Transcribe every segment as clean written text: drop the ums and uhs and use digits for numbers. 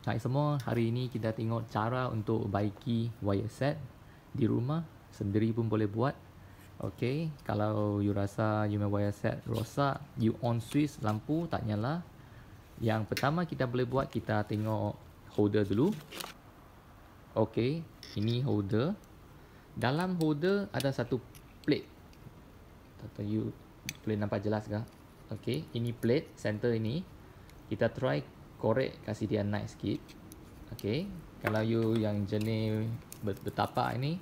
Hai semua, hari ini kita tengok cara untuk baiki wire set di rumah, sendiri pun boleh buat. Okay, kalau you rasa you punya wire set rosak, you on switch lampu tak nyala. Yang pertama kita boleh buat, kita tengok holder dulu. Okay, ini holder. Dalam holder ada satu plate. Tak you boleh nampak jelas ke? Okay, ini plate center ini. Kita try korek, kasih dia naik sikit. Okay, kalau you yang jenis bertapak ini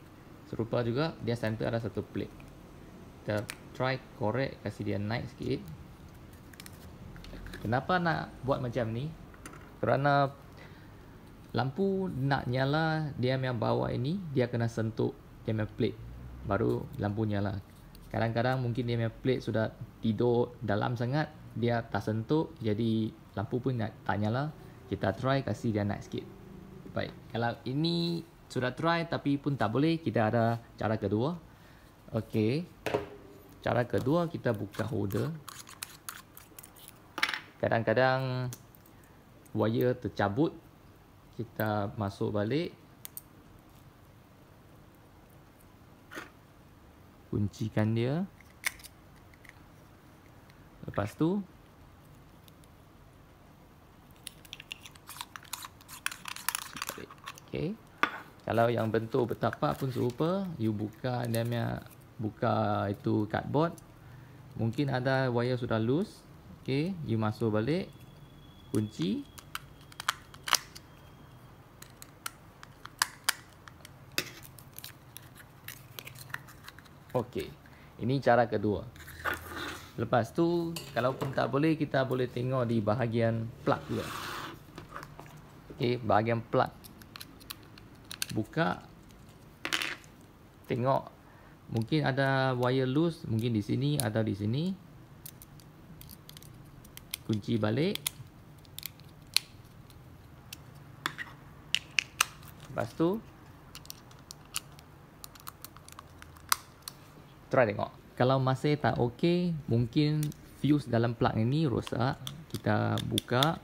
serupa juga, dia center ada satu plate. Kita try korek, kasih dia naik sikit. Kenapa nak buat macam ni? Kerana lampu nak nyala, dia yang bawah ini dia kena sentuh dia punya plate baru lampu nyala. Kadang-kadang mungkin dia punya plate sudah tidur dalam sangat, dia tak sentuh, jadi lampu pun tak nyala. Kita try kasih dia naik sikit. Baik, kalau ini sudah try tapi pun tak boleh, kita ada cara kedua. Okey, cara kedua kita buka holder. Kadang-kadang wire tercabut, kita masuk balik, kuncikan dia. Lepas tu okay. Kalau yang bentuk bertapak pun serupa, you buka dia punya, buka itu cardboard. Mungkin ada wire sudah loose. Okay, you masuk balik, kunci. Okay, ini cara kedua. Lepas tu, kalau pun tak boleh, kita boleh tengok di bahagian plug dia. Okay, bahagian plug. Buka, tengok mungkin ada wire loose, mungkin di sini, ada di sini. Kunci balik. Lepas tu try tengok. Kalau masih tak okey, mungkin fuse dalam plug ini rosak. Kita buka.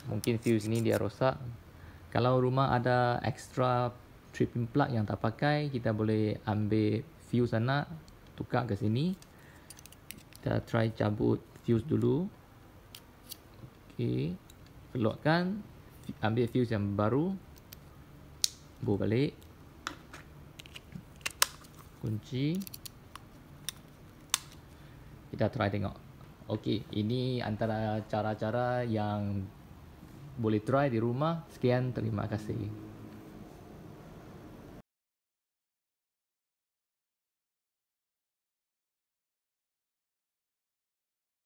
Mungkin fuse ini dia rosak. Kalau rumah ada extra tripping plug yang tak pakai, kita boleh ambil fuse sana, tukar ke sini. Kita try cabut fuse dulu. Okey, keluarkan, ambil fuse yang baru, bawa balik, kunci. Kita try tengok. Okey, ini antara cara-cara yang boleh try di rumah. Sekian, terima kasih.